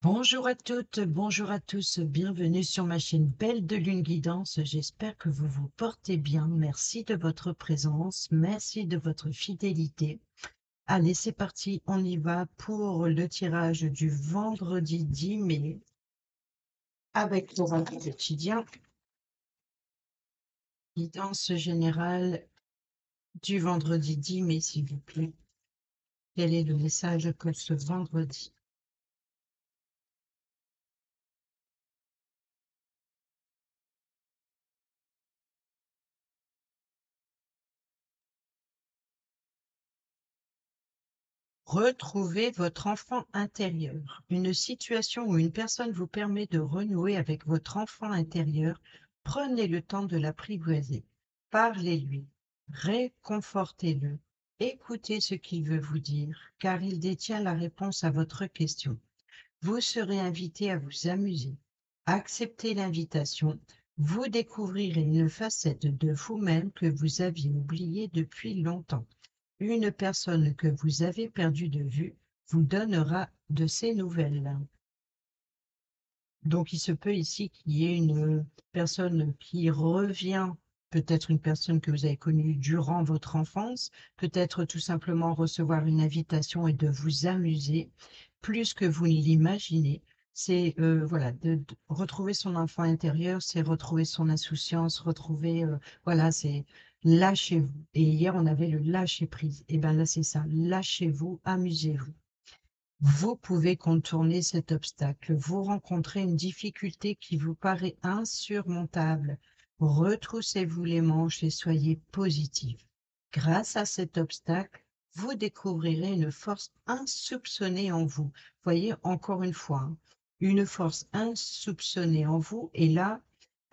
Bonjour à toutes, bonjour à tous, bienvenue sur ma chaîne Belle de Lune Guidance. J'espère que vous vous portez bien. Merci de votre présence, merci de votre fidélité. Allez, c'est parti, on y va pour le tirage du vendredi 10 mai avec l'oracle quotidien. Guidance générale du vendredi 10 mai, s'il vous plaît. Quel est le message que ce vendredi? Retrouvez votre enfant intérieur. Une situation ou une personne vous permet de renouer avec votre enfant intérieur. Prenez le temps de l'apprivoiser. Parlez-lui, réconfortez-le, écoutez ce qu'il veut vous dire, car il détient la réponse à votre question. Vous serez invité à vous amuser. Acceptez l'invitation. Vous découvrirez une facette de vous-même que vous aviez oubliée depuis longtemps. Une personne que vous avez perdue de vue vous donnera de ses nouvelles. Donc, il se peut ici qu'il y ait une personne qui revient, peut-être une personne que vous avez connue durant votre enfance, peut-être tout simplement recevoir une invitation et de vous amuser plus que vous ne l'imaginez. C'est voilà, de retrouver son enfant intérieur, c'est retrouver son insouciance, retrouver, voilà, c'est lâchez-vous. Et hier, on avait le lâcher prise. Et bien là, c'est ça, lâchez-vous, amusez-vous. Vous pouvez contourner cet obstacle. Vous rencontrez une difficulté qui vous paraît insurmontable. Retroussez-vous les manches et soyez positif. Grâce à cet obstacle, vous découvrirez une force insoupçonnée en vous. Voyez, encore une fois, hein, une force insoupçonnée en vous. Et là,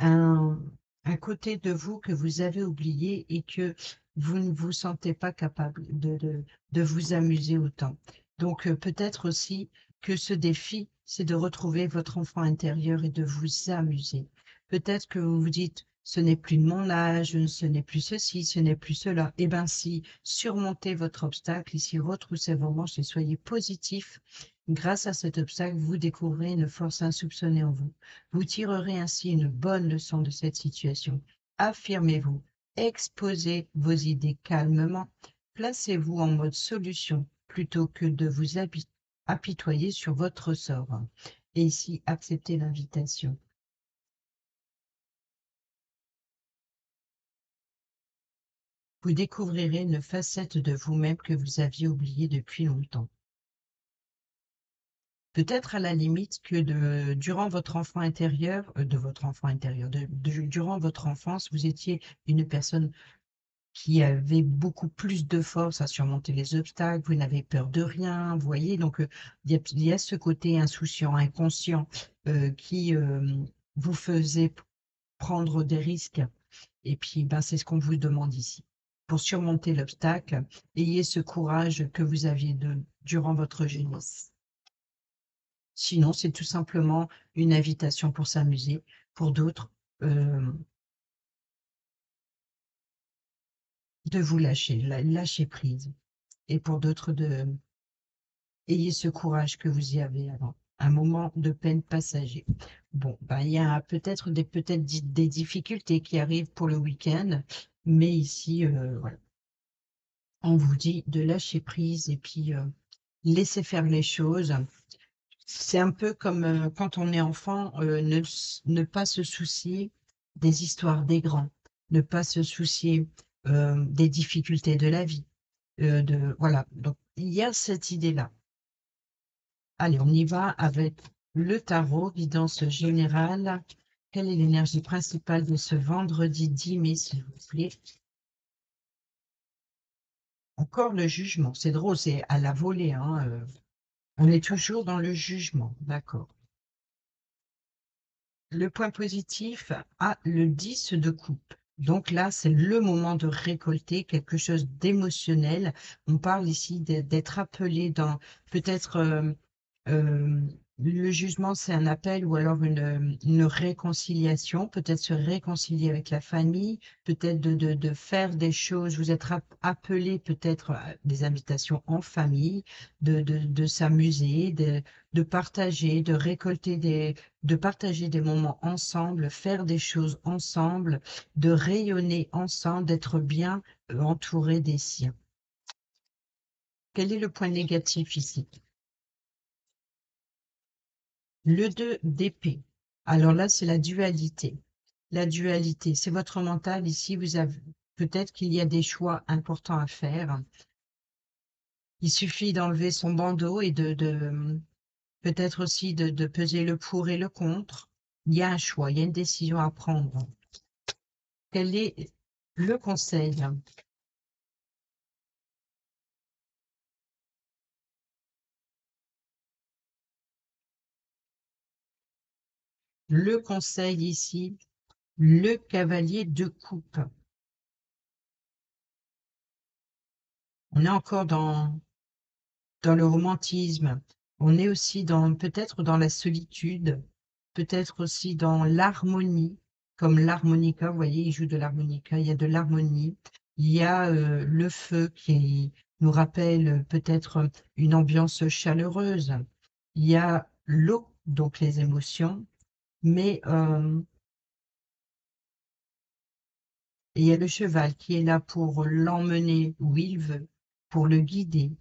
un, un côté de vous que vous avez oublié et que vous ne vous sentez pas capable de vous amuser autant. Donc, peut-être aussi que ce défi, c'est de retrouver votre enfant intérieur et de vous amuser. Peut-être que vous vous dites, ce n'est plus de mon âge, ce n'est plus ceci, ce n'est plus cela. Eh bien, si surmontez votre obstacle, ici retroussez vos manches et soyez positif. Grâce à cet obstacle, vous découvrez une force insoupçonnée en vous. Vous tirerez ainsi une bonne leçon de cette situation. Affirmez-vous, exposez vos idées calmement, placez-vous en mode solution plutôt que de vous apitoyer sur votre sort. Et ici, acceptez l'invitation. Vous découvrirez une facette de vous-même que vous aviez oubliée depuis longtemps. Peut-être à la limite que durant votre enfant intérieur, durant votre enfance, vous étiez une personne qui avait beaucoup plus de force à surmonter les obstacles, vous n'avez peur de rien, vous voyez, donc il y a ce côté insouciant, inconscient qui vous faisait prendre des risques. Et puis, ben, c'est ce qu'on vous demande ici. Pour surmonter l'obstacle, ayez ce courage que vous aviez durant votre jeunesse. Sinon, c'est tout simplement une invitation pour s'amuser. Pour d'autres, euh, de vous lâcher, lâcher prise. Et pour d'autres, ayez ce courage que vous y avez avant. Un moment de peine passager. Bon, ben, il y a peut-être des difficultés qui arrivent pour le week-end, mais ici, voilà, on vous dit de lâcher prise et puis laisser faire les choses. C'est un peu comme quand on est enfant, ne pas se soucier des histoires des grands, ne pas se soucier des difficultés de la vie. Voilà, donc il y a cette idée-là. Allez, on y va avec le tarot, guidance générale. Quelle est l'énergie principale de ce vendredi 10 mai, s'il vous plaît? Encore le jugement. C'est drôle, c'est à la volée, hein, on est toujours dans le jugement, d'accord. Le point positif a le 10 de coupe. Donc là, c'est le moment de récolter quelque chose d'émotionnel. On parle ici d'être appelé dans peut-être le jugement, c'est un appel ou alors une réconciliation, peut-être se réconcilier avec la famille, peut-être de faire des choses, vous êtes appelé peut-être à des invitations en famille, de s'amuser, de partager, de récolter de partager des moments ensemble, faire des choses ensemble, de rayonner ensemble, d'être bien entouré des siens. Quel est le point négatif ici? Le 2 d'épée. Alors là, c'est la dualité. La dualité, c'est votre mental ici. Vous avez peut-être qu'il y a des choix importants à faire. Il suffit d'enlever son bandeau et peut-être aussi de peser le pour et le contre. Il y a un choix, il y a une décision à prendre. Quel est le conseil? Le conseil ici, le cavalier de coupe. On est encore dans le romantisme. On est aussi dans peut-être dans la solitude, peut-être aussi dans l'harmonie, comme l'harmonica. Vous voyez, il joue de l'harmonica. Il y a de l'harmonie. Il y a le feu qui nous rappelle peut-être une ambiance chaleureuse. Il y a l'eau, donc les émotions, mais il y a le cheval qui est là pour l'emmener où il veut, pour le guider.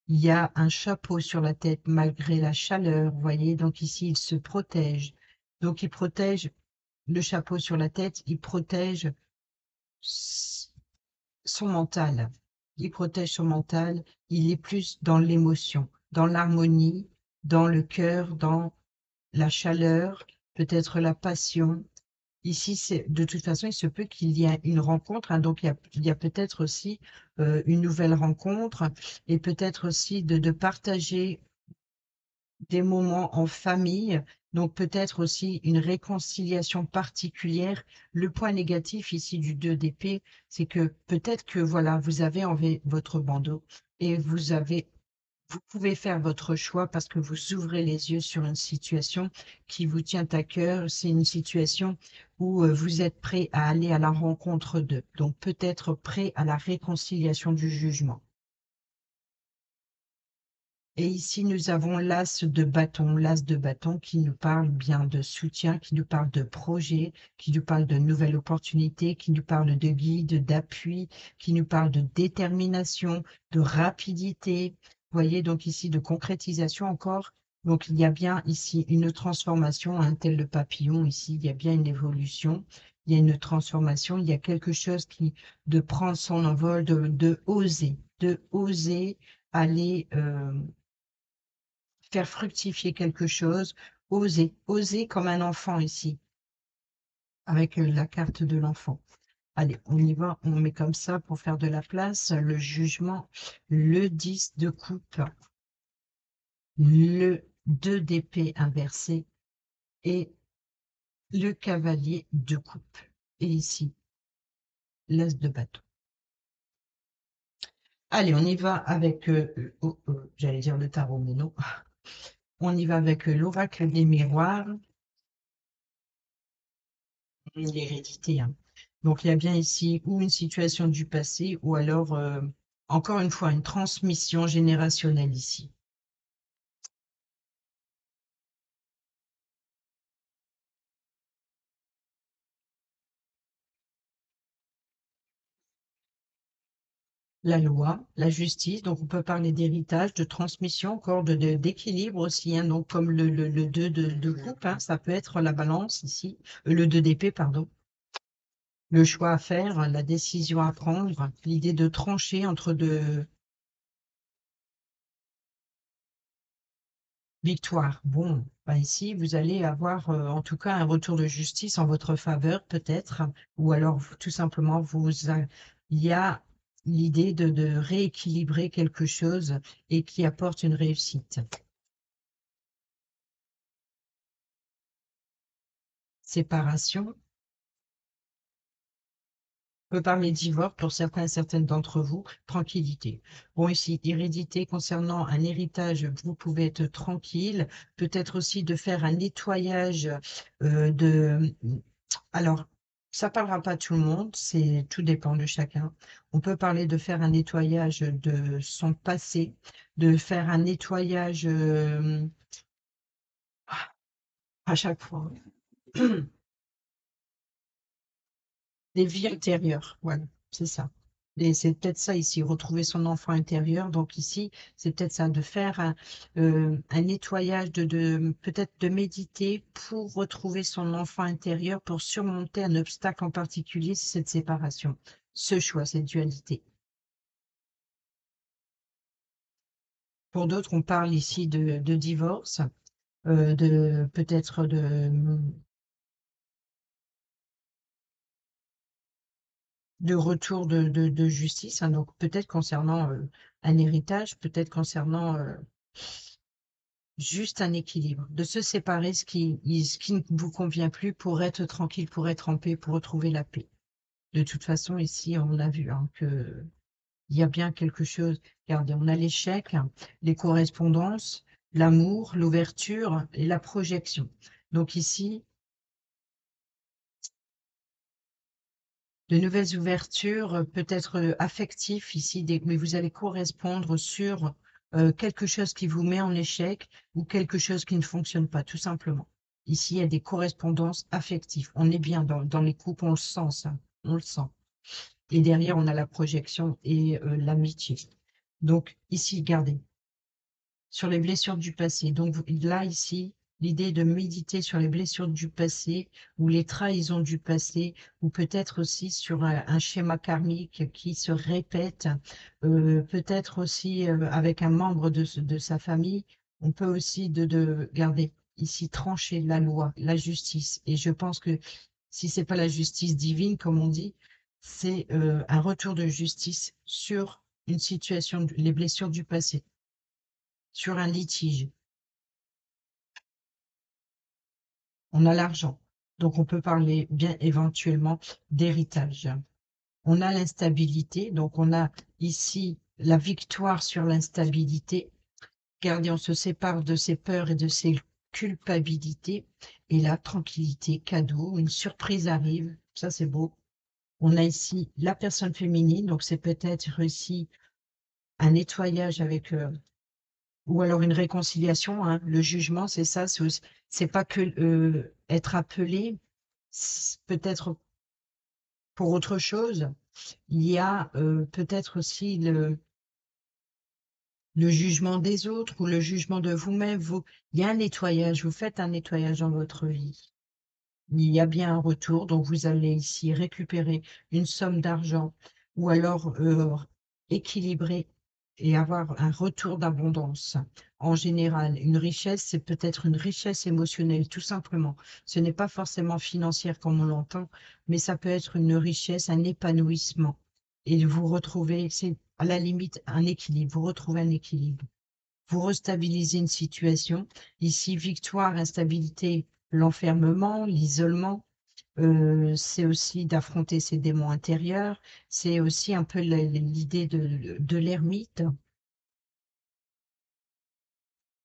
Il y a un chapeau sur la tête malgré la chaleur, vous voyez, donc ici il se protège. Donc il protège le chapeau sur la tête, il protège son mental. Il protège son mental, il est plus dans l'émotion, dans l'harmonie, dans le cœur, dans la chaleur, peut-être la passion. Ici, c'est de toute façon, il se peut qu'il y ait une rencontre, hein, donc il y a peut-être aussi une nouvelle rencontre et peut-être aussi de partager des moments en famille, donc peut-être aussi une réconciliation particulière. Le point négatif ici du 2 d'épée, c'est que peut-être que voilà, vous avez enlevé votre bandeau et vous pouvez faire votre choix parce que vous ouvrez les yeux sur une situation qui vous tient à cœur. C'est une situation où vous êtes prêt à aller à la rencontre d'eux. Donc peut-être prêt à la réconciliation du jugement. Et ici, nous avons l'as de bâton qui nous parle bien de soutien, qui nous parle de projet, qui nous parle de nouvelles opportunités, qui nous parle de guide, d'appui, qui nous parle de détermination, de rapidité. Vous voyez, donc ici, de concrétisation encore. Donc, il y a bien ici une transformation, un tel le papillon, ici, il y a bien une évolution, il y a une transformation, il y a quelque chose de prendre son envol, de oser aller faire fructifier quelque chose, oser comme un enfant ici, avec la carte de l'enfant. Allez, on y va, on met comme ça pour faire de la place, le jugement, le 10 de coupe, le 2 d'épée inversé et le cavalier de coupe. Et ici, l'as de bâton. Allez, on y va avec, j'allais dire le tarot, mais non. On y va avec l'oracle des miroirs. L'hérédité, hein. Donc il y a bien ici ou une situation du passé ou alors, encore une fois, une transmission générationnelle ici. La loi, la justice, donc on peut parler d'héritage, de transmission, encore d'équilibre aussi, hein, donc comme le 2 de coupe, hein, ça peut être la balance ici, le 2 d'épée, pardon. Le choix à faire, la décision à prendre, l'idée de trancher entre deux victoires. Bon, bah ici, vous allez avoir en tout cas un retour de justice en votre faveur, peut-être, ou alors tout simplement, il y a l'idée de rééquilibrer quelque chose et qui apporte une réussite. Séparation, peut parler divorce pour certains et certaines d'entre vous, tranquillité. Bon, ici, hérédité concernant un héritage, vous pouvez être tranquille. Peut-être aussi de faire un nettoyage de... Alors, ça parlera pas à tout le monde, c'est tout dépend de chacun. On peut parler de faire un nettoyage de son passé, de faire un nettoyage à chaque fois. Des vies intérieures, voilà, c'est ça. Et c'est peut-être ça ici, retrouver son enfant intérieur. Donc ici, c'est peut-être ça, de faire un nettoyage, peut-être de méditer pour retrouver son enfant intérieur, pour surmonter un obstacle en particulier, c'est cette séparation, ce choix, cette dualité. Pour d'autres, on parle ici de divorce, de peut-être de retour de justice, hein, donc peut-être concernant un héritage, peut-être concernant juste un équilibre, de se séparer ce qui ne vous convient plus pour être tranquille, pour être en paix, pour retrouver la paix. De toute façon, ici, on a vu hein, que il y a bien quelque chose. Regardez, on a l'échec, les correspondances, l'amour, l'ouverture et la projection. Donc ici, de nouvelles ouvertures, peut-être affectives ici, mais vous allez correspondre sur quelque chose qui vous met en échec ou quelque chose qui ne fonctionne pas, tout simplement. Ici, il y a des correspondances affectives. On est bien dans les couples, on le sent, ça. On le sent. Et derrière, on a la projection et l'amitié. Donc, ici, regardez, sur les blessures du passé. Donc là, ici, l'idée de méditer sur les blessures du passé ou les trahisons du passé, ou peut-être aussi sur un schéma karmique qui se répète, peut-être aussi avec un membre de sa famille. On peut aussi de garder ici trancher la loi, la justice. Et je pense que si c'est pas la justice divine, comme on dit, c'est un retour de justice sur une situation, les blessures du passé, sur un litige. On a l'argent, donc on peut parler bien éventuellement d'héritage. On a l'instabilité, donc on a ici la victoire sur l'instabilité. Regardez, on se sépare de ses peurs et de ses culpabilités. Et la tranquillité, cadeau, une surprise arrive. Ça, c'est beau. On a ici la personne féminine, donc c'est peut-être ici un nettoyage avec ou alors une réconciliation, hein. Le jugement, c'est ça, c'est pas que être appelé, peut-être pour autre chose. Il y a peut-être aussi le jugement des autres ou le jugement de vous-même. Il y a un nettoyage, vous faites un nettoyage dans votre vie. Il y a bien un retour, donc vous allez ici récupérer une somme d'argent ou alors équilibrer et avoir un retour d'abondance. En général, une richesse, c'est peut-être une richesse émotionnelle, tout simplement. Ce n'est pas forcément financière comme on l'entend, mais ça peut être une richesse, un épanouissement. Et vous retrouvez, c'est à la limite un équilibre, vous retrouvez un équilibre. Vous restabilisez une situation. Ici, victoire, instabilité, l'enfermement, l'isolement. C'est aussi d'affronter ses démons intérieurs. C'est aussi un peu l'idée de l'ermite.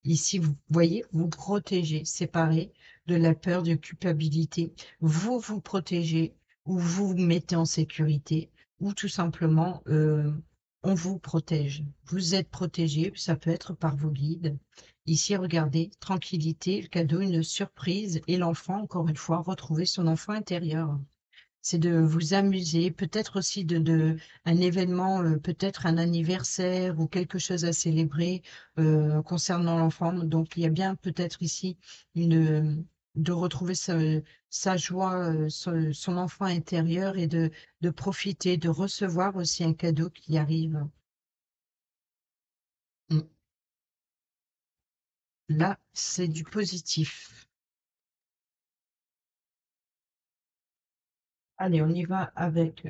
Ici, vous voyez, vous protégez, séparé de la peur, de culpabilité. Vous vous protégez ou vous vous mettez en sécurité ou tout simplement, on vous protège. Vous êtes protégé, ça peut être par vos guides. Ici, regardez, tranquillité, le cadeau, une surprise et l'enfant, encore une fois, retrouver son enfant intérieur. C'est de vous amuser, peut-être aussi un événement, peut-être un anniversaire ou quelque chose à célébrer concernant l'enfant. Donc, il y a bien peut-être ici de retrouver sa joie, son enfant intérieur et de profiter, de recevoir aussi un cadeau qui arrive. Mm. Là, c'est du positif. Allez, on y va avec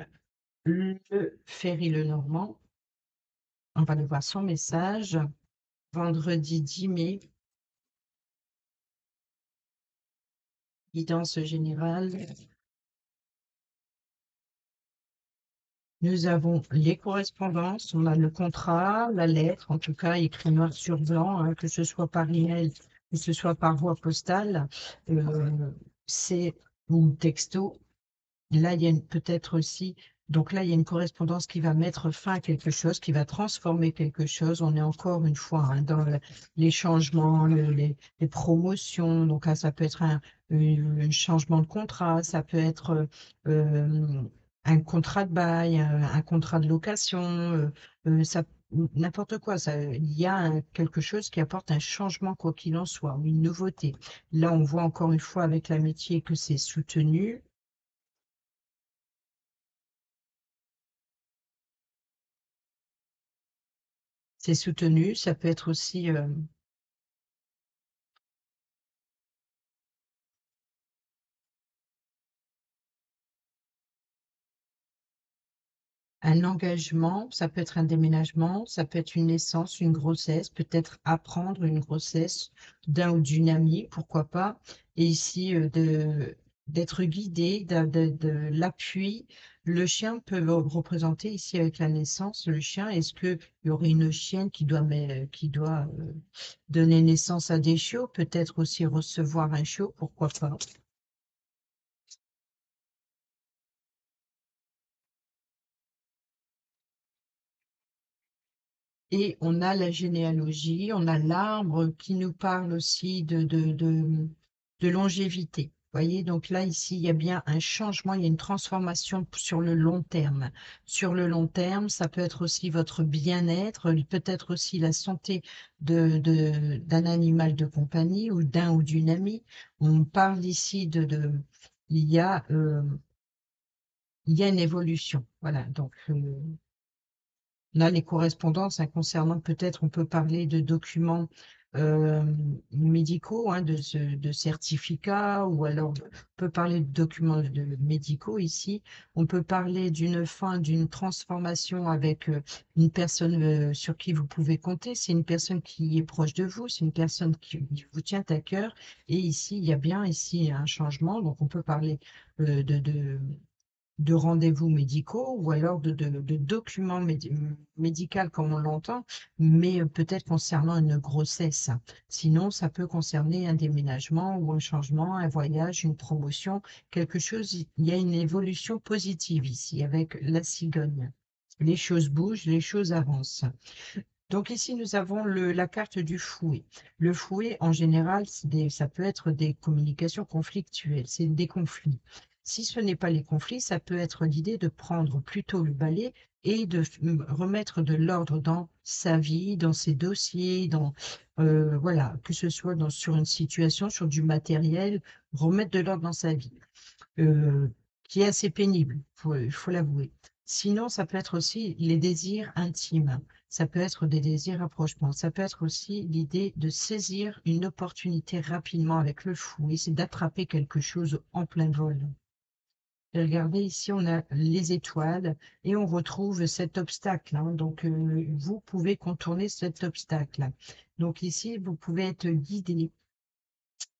le Ferry Lenormand. On va aller voir son message. Vendredi 10 mai, guidance générale. Nous avons les correspondances, on a le contrat, la lettre, en tout cas écrit noir sur blanc, hein, que ce soit par email, que ce soit par voie postale, c'est ou texto. Là, il y a peut-être aussi, donc là, il y a une correspondance qui va mettre fin à quelque chose, qui va transformer quelque chose. On est encore une fois hein, dans les changements, les promotions. Donc là, ça peut être un changement de contrat, ça peut être euh, un contrat de bail, un contrat de location, ça, n'importe quoi. Ça, il y a quelque chose qui apporte un changement, quoi qu'il en soit, ou une nouveauté. Là, on voit encore une fois avec l'amitié que c'est soutenu. C'est soutenu, ça peut être aussi un engagement, ça peut être un déménagement, ça peut être une naissance, une grossesse, peut-être apprendre une grossesse d'un ou d'une amie, pourquoi pas. Et ici, d'être guidé, de l'appui. Le chien peut représenter ici avec la naissance, le chien, est-ce qu'il y aurait une chienne qui doit donner naissance à des chiots, peut-être aussi recevoir un chiot, pourquoi pas. Et on a la généalogie, on a l'arbre qui nous parle aussi de longévité. Vous voyez, donc là, ici, il y a bien un changement, il y a une transformation sur le long terme. Sur le long terme, ça peut être aussi votre bien-être, peut-être aussi la santé d'un animal de compagnie ou d'un ou d'une amie. On parle ici il y a, euh, il y a une évolution. Voilà, donc on a les correspondances hein, concernant peut-être, on peut parler de documents euh, médicaux, hein, de certificats, ou alors on peut parler de documents médicaux ici. On peut parler d'une fin, d'une transformation avec une personne sur qui vous pouvez compter. C'est une personne qui est proche de vous, c'est une personne qui vous tient à cœur. Et ici, il y a bien ici un changement. Donc, on peut parler de rendez-vous médicaux ou alors de documents médicaux comme on l'entend, mais peut-être concernant une grossesse. Sinon, ça peut concerner un déménagement ou un changement, un voyage, une promotion, quelque chose. Il y a une évolution positive ici avec la cigogne. Les choses bougent, les choses avancent. Donc ici, nous avons la carte du fouet. Le fouet, en général, ça peut être des communications conflictuelles, c'est des conflits. Si ce n'est pas les conflits, ça peut être l'idée de prendre plutôt le balai et de remettre de l'ordre dans sa vie, dans ses dossiers, voilà, que ce soit sur une situation, sur du matériel, remettre de l'ordre dans sa vie euh, qui est assez pénible, il faut l'avouer. Sinon, ça peut être aussi les désirs intimes, ça peut être des désirs rapprochement, ça peut être aussi l'idée de saisir une opportunité rapidement avec le fou, et c'est d'attraper quelque chose en plein vol. Et regardez, ici, on a les étoiles et on retrouve cet obstacle, hein. Donc, vous pouvez contourner cet obstacle. Donc ici, vous pouvez être guidé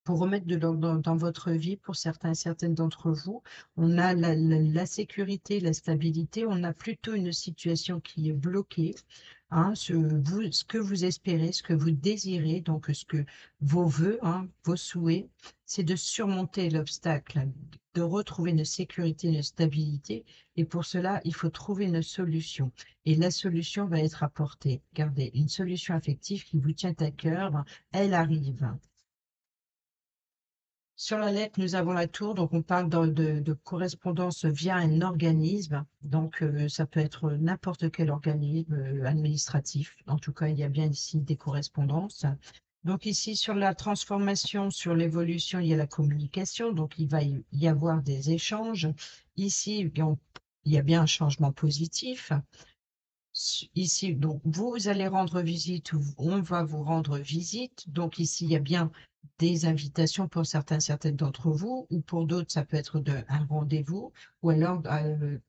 pour remettre de l'ordre dans votre vie, pour certains et certaines d'entre vous, on a la sécurité, la stabilité, on a plutôt une situation qui est bloquée. Hein, ce que vous espérez, ce que vous désirez, donc ce que vos vœux, hein, vos souhaits, c'est de surmonter l'obstacle, de retrouver une sécurité, une stabilité. Et pour cela, il faut trouver une solution. Et la solution va être apportée. Regardez, une solution affective qui vous tient à cœur, elle arrive. Sur la lettre, nous avons la tour, donc on parle de correspondance via un organisme. Donc, ça peut être n'importe quel organisme administratif. En tout cas, il y a bien ici des correspondances. Donc ici, sur la transformation, sur l'évolution, il y a la communication. Donc, il va y avoir des échanges. Ici, il y a bien un changement positif. Ici, donc, vous allez rendre visite ou on va vous rendre visite. Donc, ici, il y a bien des invitations pour certaines d'entre vous, ou pour d'autres, ça peut être un rendez-vous, ou alors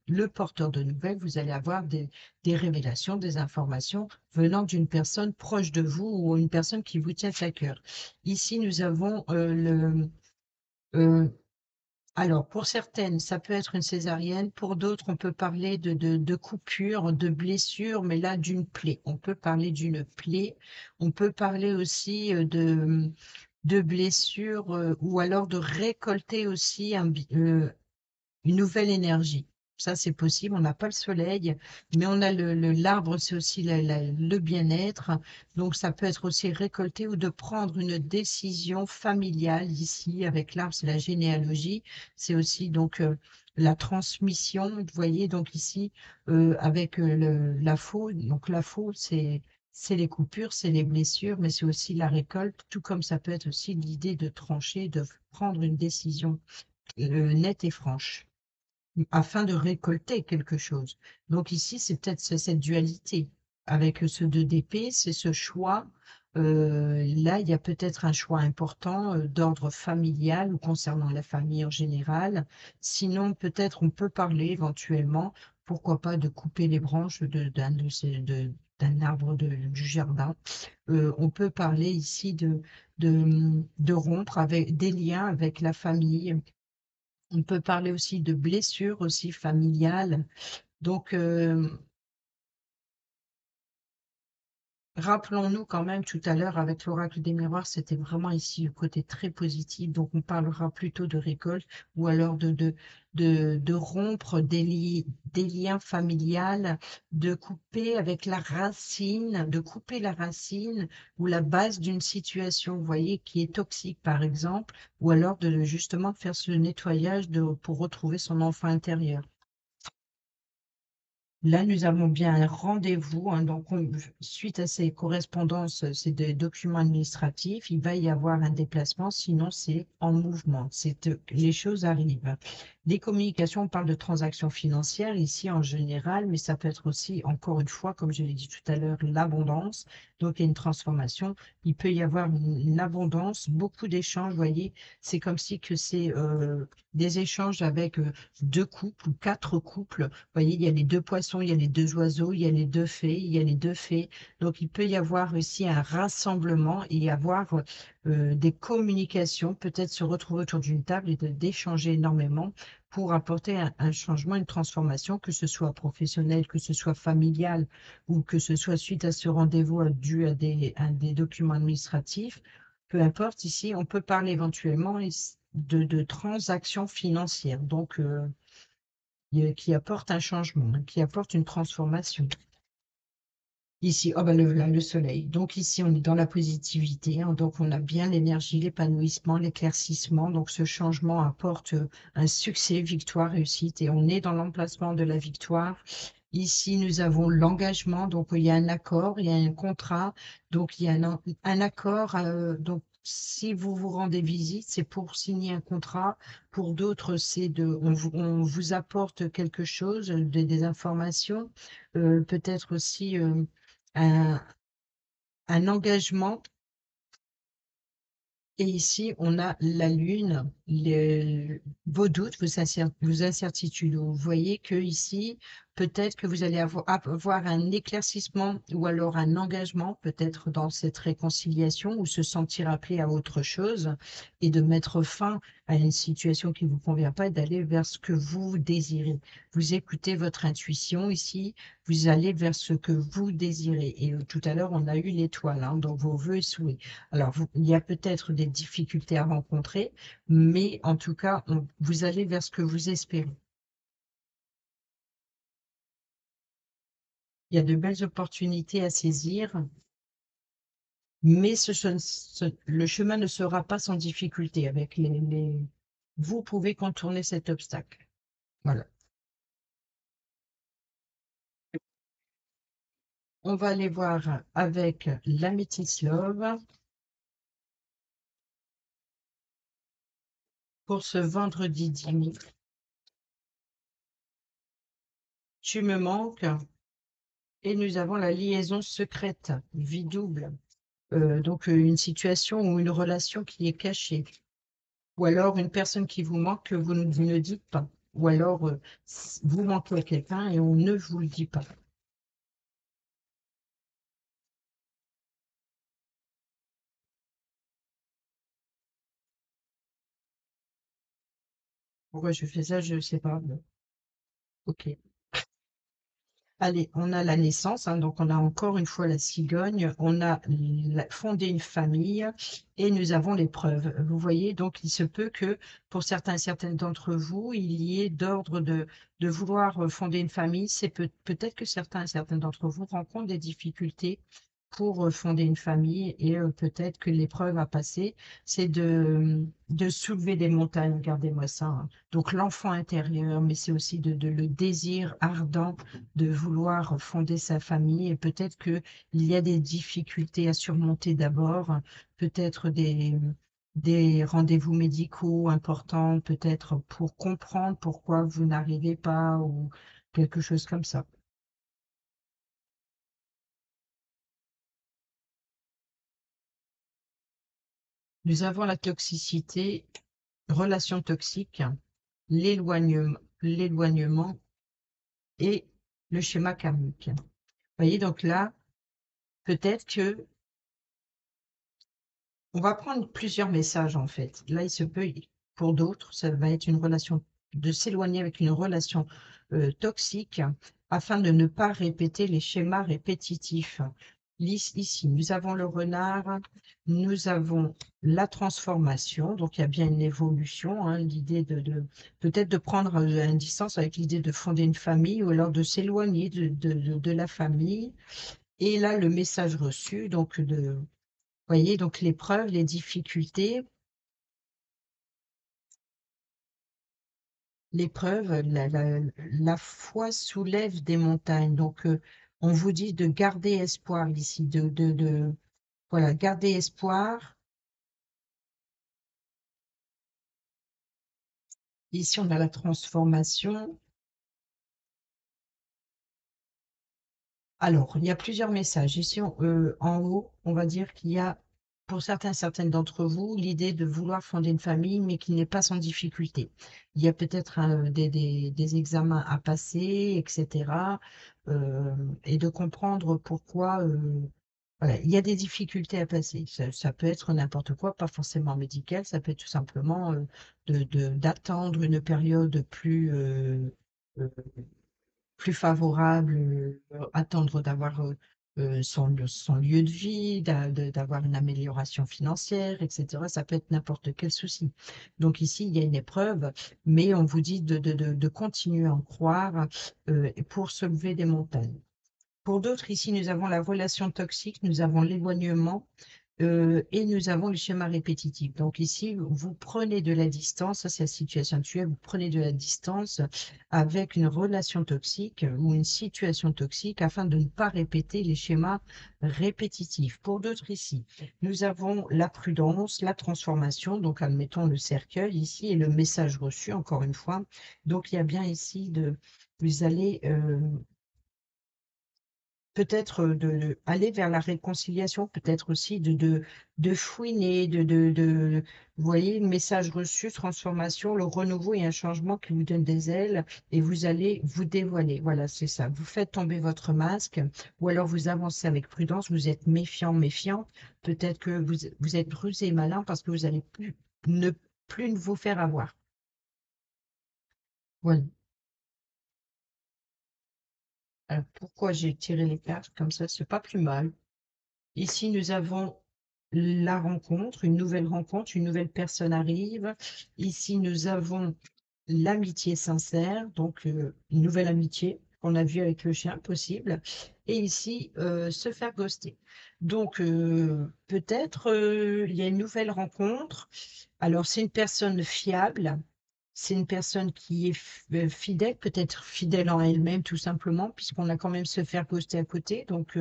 le porteur de nouvelles, vous allez avoir des révélations, des informations venant d'une personne proche de vous ou une personne qui vous tient à cœur. Ici, nous avons euh, Alors, pour certaines, ça peut être une césarienne. Pour d'autres, on peut parler de coupure, de blessure, mais là, d'une plaie. On peut parler d'une plaie. On peut parler aussi de blessure ou alors de récolter aussi une nouvelle énergie. Ça, c'est possible. On n'a pas le soleil, mais on a l'arbre, c'est aussi le bien-être. Donc, ça peut être aussi récolté ou de prendre une décision familiale ici avec l'arbre, c'est la généalogie. C'est aussi donc la transmission. Vous voyez, donc ici, avec la faux. Donc, la faux, c'est les coupures, c'est les blessures, mais c'est aussi la récolte, tout comme ça peut être aussi l'idée de trancher, de prendre une décision nette et franche afin de récolter quelque chose. Donc ici, c'est peut-être cette dualité. Avec ce 2 d'épée, c'est ce choix. Là, il y a peut-être un choix important d'ordre familial ou concernant la famille en général. Sinon, peut-être on peut parler éventuellement, pourquoi pas, de couper les branches d'un arbre du jardin. On peut parler ici de rompre avec des liens avec la famille. On peut parler aussi de blessures aussi familiales. Donc, rappelons-nous quand même tout à l'heure avec l'oracle des miroirs, c'était vraiment ici le côté très positif. Donc, on parlera plutôt de récolte ou alors de rompre des liens familiales, de couper avec la racine, de couper la racine ou la base d'une situation, vous voyez, qui est toxique, par exemple, ou alors de justement faire ce nettoyage pour retrouver son enfant intérieur. Là, nous avons bien un rendez-vous, hein, donc suite à ces correspondances, ces documents administratifs, il va y avoir un déplacement, sinon c'est en mouvement, les choses arrivent. Les communications, on parle de transactions financières ici en général, mais ça peut être aussi, encore une fois, comme je l'ai dit tout à l'heure, l'abondance. Donc, il y a une transformation. Il peut y avoir une abondance, beaucoup d'échanges, vous voyez, c'est comme si que c'est des échanges avec deux couples ou quatre couples. Vous voyez, il y a les deux poissons, il y a les deux oiseaux, il y a les deux fées, il y a les deux fées. Donc, il peut y avoir aussi un rassemblement et y avoir des communications, peut-être se retrouver autour d'une table et d'échanger énormément pour apporter un changement, une transformation, que ce soit professionnel, que ce soit familial ou que ce soit suite à ce rendez-vous dû à des documents administratifs. Peu importe, ici, on peut parler éventuellement de transactions financières. Donc, qui apporte un changement, hein, qui apporte une transformation. Ici, oh ben là, le soleil. Donc ici, on est dans la positivité, hein, donc on a bien l'énergie, l'épanouissement, l'éclaircissement. Donc ce changement apporte un succès, victoire, réussite, et on est dans l'emplacement de la victoire. Ici, nous avons l'engagement, donc il y a un accord, il y a un contrat, donc il y a un accord. Donc si vous vous rendez visite, c'est pour signer un contrat. Pour d'autres, on vous apporte quelque chose, des informations, peut-être aussi un, un engagement. Et ici, on a la lune, vos doutes, vos incertitudes. Vous voyez que ici, peut-être que vous allez avoir un éclaircissement ou alors un engagement, peut-être dans cette réconciliation, ou se sentir appelé à autre chose et de mettre fin à une situation qui ne vous convient pas et d'aller vers ce que vous désirez. Vous écoutez votre intuition ici, vous allez vers ce que vous désirez. Et tout à l'heure, on a eu l'étoile, hein, dans vos vœux et souhaits. Alors, il y a peut-être des difficultés à rencontrer, mais en tout cas, vous allez vers ce que vous espérez. Il y a de belles opportunités à saisir, mais le chemin ne sera pas sans difficulté avec Vous pouvez contourner cet obstacle. Voilà. On va aller voir avec l'Amethyst Love pour ce vendredi 10. Tu me manques. Et nous avons la liaison secrète, vie double. Donc une situation ou une relation qui est cachée. Ou alors une personne qui vous manque que vous ne dites pas. Ou alors vous manquez à quelqu'un et on ne vous le dit pas. Pourquoi je fais ça, je ne sais pas. Bon, ok. Allez, on a la naissance, hein, donc on a encore une fois la cigogne, on a fondé une famille et nous avons l'épreuve. Vous voyez, donc il se peut que pour certains et certaines d'entre vous, il y ait d'ordre de vouloir fonder une famille. C'est peut-être que certains et certaines d'entre vous rencontrent des difficultés pour fonder une famille et peut-être que l'épreuve à passer, c'est de soulever des montagnes. Regardez-moi ça, hein. Donc l'enfant intérieur, mais c'est aussi le désir ardent de vouloir fonder sa famille et peut-être que il y a des difficultés à surmonter d'abord, peut-être des rendez-vous médicaux importants, peut-être pour comprendre pourquoi vous n'arrivez pas ou quelque chose comme ça. Nous avons la toxicité, relation toxique, l'éloignement et le schéma karmique. Vous voyez, donc là, peut-être que on va prendre plusieurs messages en fait. Là, il se peut, pour d'autres, ça va être une relation, de s'éloigner avec une relation toxique afin de ne pas répéter les schémas répétitifs. Ici, nous avons le renard, nous avons la transformation, donc il y a bien une évolution, hein, l'idée peut-être de prendre une distance avec l'idée de fonder une famille ou alors de s'éloigner de la famille. Et là, le message reçu, donc voyez, donc l'épreuve, les difficultés, l'épreuve, la foi soulève des montagnes. Donc, on vous dit de garder espoir ici, voilà, garder espoir. Ici, on a la transformation. Alors, il y a plusieurs messages. Ici, en haut, on va dire qu'il y a, pour certains, certaines d'entre vous, l'idée de vouloir fonder une famille, mais qui n'est pas sans difficulté. Il y a peut-être des examens à passer, etc. Et de comprendre pourquoi, voilà, il y a des difficultés à passer. Ça peut être n'importe quoi, pas forcément médical, ça peut être tout simplement d'attendre une période euh, plus favorable, attendre d'avoir son lieu de vie, d'avoir une amélioration financière, etc. Ça peut être n'importe quel souci. Donc ici, il y a une épreuve, mais on vous dit de continuer à en croire pour se lever des montagnes. Pour d'autres, ici, nous avons la relation toxique, nous avons l'éloignement et nous avons le schéma répétitif. Donc ici, vous prenez de la distance, ça c'est la situation actuelle, vous prenez de la distance avec une relation toxique ou une situation toxique afin de ne pas répéter les schémas répétitifs. Pour d'autres ici, nous avons la prudence, la transformation, donc admettons le cercueil ici et le message reçu, encore une fois. Donc il y a bien ici vous allez peut-être aller vers la réconciliation, peut-être aussi de fouiner, vous voyez, message reçu, transformation, le renouveau et un changement qui vous donne des ailes et vous allez vous dévoiler. Voilà, c'est ça. Vous faites tomber votre masque ou alors vous avancez avec prudence, vous êtes méfiant, méfiant. Peut-être que vous êtes rusé et malin parce que vous allez plus vous faire avoir. Voilà. Alors, pourquoi j'ai tiré les cartes comme ça? C'est pas plus mal. Ici, nous avons la rencontre, une nouvelle personne arrive. Ici, nous avons l'amitié sincère, donc une nouvelle amitié qu'on a vue avec le chien possible. Et ici, se faire ghoster. Donc, peut-être il y a une nouvelle rencontre. Alors, c'est une personne fiable. C'est une personne qui est fidèle, peut-être fidèle en elle-même tout simplement, puisqu'on a quand même se faire ghoster à côté. Donc,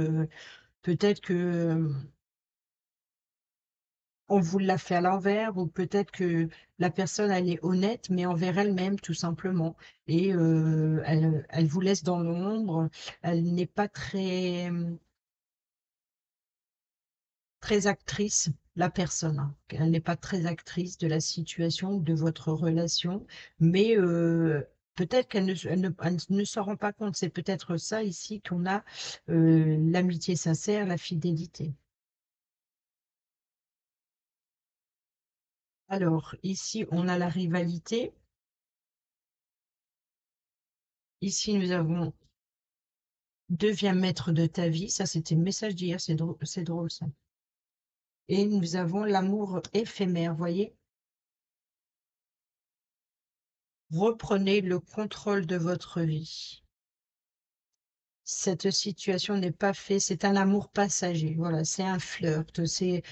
peut-être que on vous l'a fait à l'envers ou peut-être que la personne, elle est honnête, mais envers elle-même, tout simplement. Et elle vous laisse dans l'ombre. Elle n'est pas très actrice, la personne, hein. Elle n'est pas très actrice de la situation, de votre relation, mais peut-être elle ne s'en rend pas compte. C'est peut-être ça ici qu'on a l'amitié sincère, la fidélité. Alors, ici, on a la rivalité. Ici, nous avons deviens maître de ta vie. Ça, c'était le message d'hier. C'est drôle, ça. Et nous avons l'amour éphémère, voyez? Reprenez le contrôle de votre vie. Cette situation n'est pas faite, c'est un amour passager. Voilà, c'est un flirt, c'est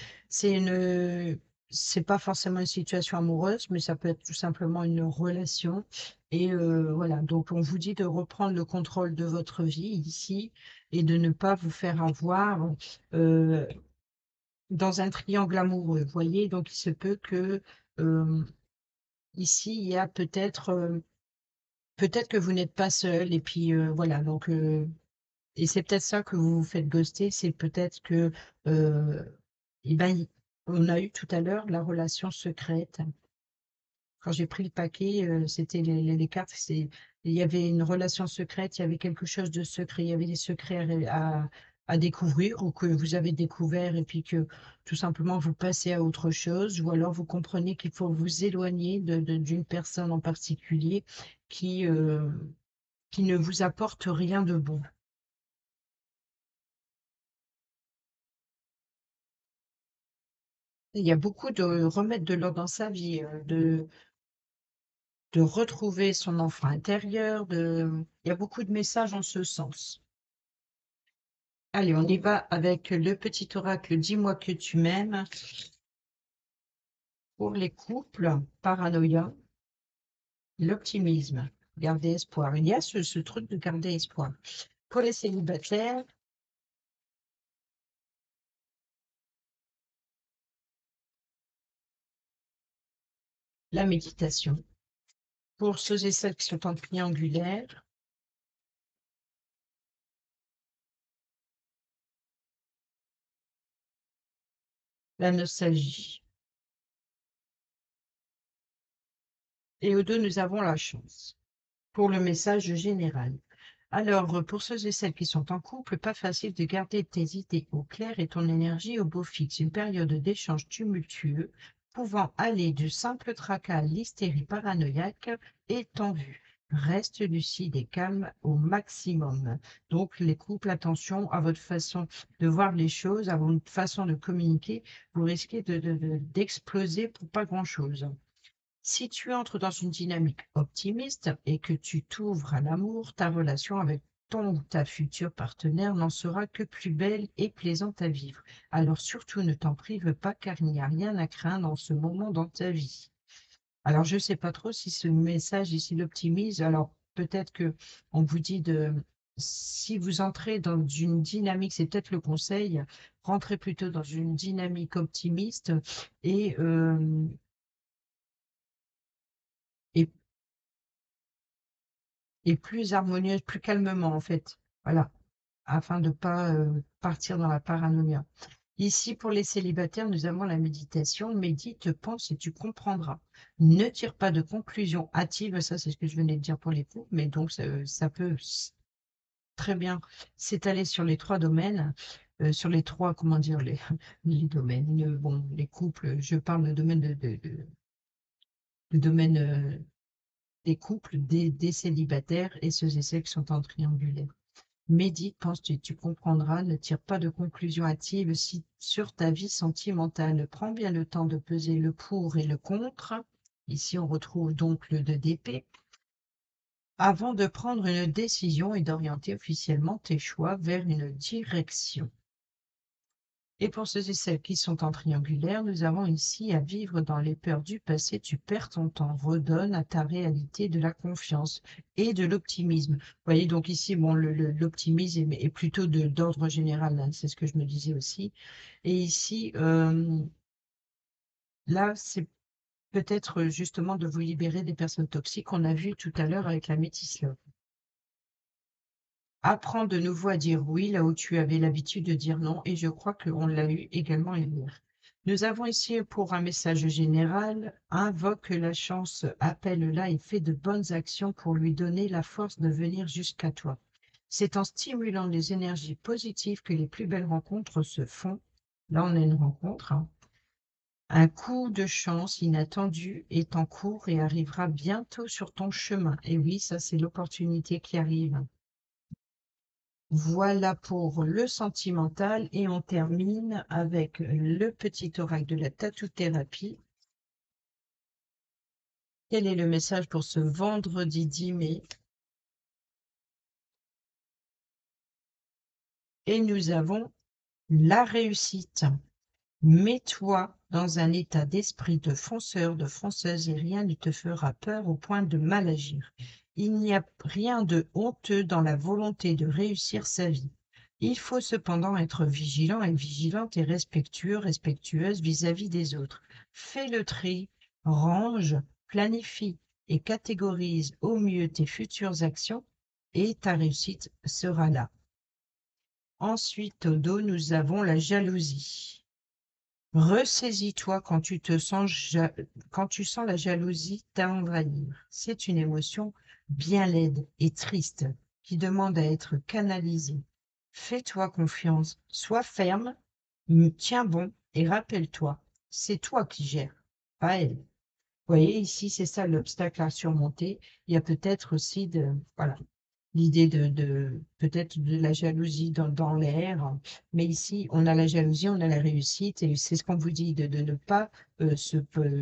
une, c'est pas forcément une situation amoureuse, mais ça peut être tout simplement une relation. Et voilà, donc on vous dit de reprendre le contrôle de votre vie ici et de ne pas vous faire avoir euh, dans un triangle amoureux. Vous voyez, donc il se peut que euh, ici il y a peut-être que vous n'êtes pas seul et puis voilà, donc et c'est peut-être ça que vous vous faites ghoster, c'est peut-être que, euh, eh ben, on a eu tout à l'heure la relation secrète. Quand j'ai pris le paquet, c'était les cartes, il y avait une relation secrète, il y avait quelque chose de secret, il y avait des secrets à découvrir ou que vous avez découvert et puis que tout simplement vous passez à autre chose ou alors vous comprenez qu'il faut vous éloigner d'une personne en particulier qui, euh, qui ne vous apporte rien de bon. Il y a beaucoup de remettre de l'ordre dans sa vie, de retrouver son enfant intérieur, il y a beaucoup de messages en ce sens. Allez, on y va avec le petit oracle Dis-moi que tu m'aimes pour les couples, paranoïa, l'optimisme, garder espoir. Il y a ce truc de garder espoir. Pour les célibataires, la méditation. Pour ceux et celles qui sont en triangulaire, la nostalgie. Et aux deux, nous avons la chance. Pour le message général. Alors, pour ceux et celles qui sont en couple, pas facile de garder tes idées au clair et ton énergie au beau fixe. Une période d'échange tumultueux, pouvant aller du simple tracas à l'hystérie paranoïaque, est en vue. Reste lucide et calme au maximum. Donc, les couples, attention à votre façon de voir les choses, à votre façon de communiquer. Vous risquez d'exploser pour pas grand-chose. Si tu entres dans une dynamique optimiste et que tu t'ouvres à l'amour, ta relation avec ton ou ta future partenaire n'en sera que plus belle et plaisante à vivre. Alors surtout ne t'en prive pas car il n'y a rien à craindre en ce moment dans ta vie. Alors je ne sais pas trop si ce message ici l'optimise. Alors peut-être que on vous dit de si vous entrez dans une dynamique, c'est peut-être le conseil, rentrez plutôt dans une dynamique optimiste et, euh, et et plus harmonieuse, plus calmement en fait. Voilà, afin de ne pas partir dans la paranoïa. Ici, pour les célibataires, nous avons la méditation. Médite, pense et tu comprendras. Ne tire pas de conclusion hâtive, ça c'est ce que je venais de dire pour les couples, mais donc ça peut très bien s'étaler sur les trois domaines, sur les trois, comment dire, les domaines. Bon, les couples, je parle de domaine de domaine des couples, des célibataires et ceux et celles qui sont en triangulaire. Médite, pense, tu comprendras, ne tire pas de conclusion hâtive sur ta vie sentimentale. Prends bien le temps de peser le pour et le contre. Ici, on retrouve donc le 2 d'épée. Avant de prendre une décision et d'orienter officiellement tes choix vers une direction. Et pour ceux et celles qui sont en triangulaire, nous avons ici à vivre dans les peurs du passé, tu perds ton temps, redonne à ta réalité de la confiance et de l'optimisme. Vous voyez, donc ici, bon, l'optimisme est plutôt d'ordre général, hein, c'est ce que je me disais aussi. Et ici, là, c'est peut-être justement de vous libérer des personnes toxiques. On a vu tout à l'heure avec la métisse. Apprends de nouveau à dire oui là où tu avais l'habitude de dire non, et je crois qu'on l'a eu également hier. Nous avons ici pour un message général, invoque la chance, appelle-la et fais de bonnes actions pour lui donner la force de venir jusqu'à toi. C'est en stimulant les énergies positives que les plus belles rencontres se font. Là, on a une rencontre, hein. Un coup de chance inattendu est en cours et arrivera bientôt sur ton chemin. Et oui, ça, c'est l'opportunité qui arrive. Voilà pour le sentimental et on termine avec le petit oracle de la tatou-thérapie. Quel est le message pour ce vendredi 10 mai? Et nous avons la réussite. Mets-toi dans un état d'esprit de fonceur, de fonceuse et rien ne te fera peur au point de mal agir. Il n'y a rien de honteux dans la volonté de réussir sa vie. Il faut cependant être vigilant et vigilante et respectueux, respectueuse vis-à-vis des autres. Fais le tri, range, planifie et catégorise au mieux tes futures actions et ta réussite sera là. Ensuite, au dos, nous avons la jalousie. Ressaisis-toi quand tu sens la jalousie t'envahir. C'est une émotion bien laide et triste qui demande à être canalisée. Fais-toi confiance, sois ferme, tiens bon et rappelle-toi, c'est toi qui gères, pas elle. Vous voyez, ici, c'est ça l'obstacle à surmonter. Il y a peut-être aussi voilà, l'idée de peut-être de la jalousie dans l'air. Mais ici, on a la jalousie, on a la réussite, et c'est ce qu'on vous dit, de ne pas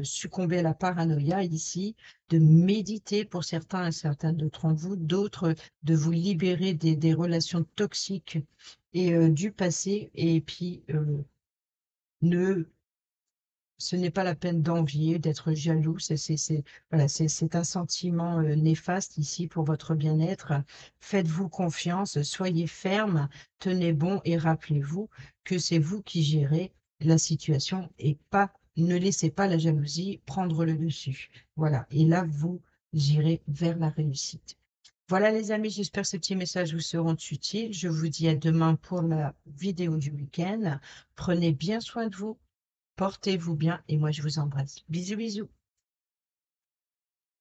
succomber à la paranoïa ici, de méditer pour certains et certains d'entre vous, d'autres de vous libérer des relations toxiques et du passé, et puis ne ce n'est pas la peine d'envier, d'être jaloux. Voilà, c'est un sentiment néfaste ici pour votre bien-être. Faites-vous confiance, soyez ferme, tenez bon et rappelez-vous que c'est vous qui gérez la situation et pas, ne laissez pas la jalousie prendre le dessus. Voilà, et là, vous irez vers la réussite. Voilà les amis, j'espère que ces petits messages vous seront utiles. Je vous dis à demain pour la vidéo du week-end. Prenez bien soin de vous. Portez-vous bien et moi je vous embrasse. Bisous bisous.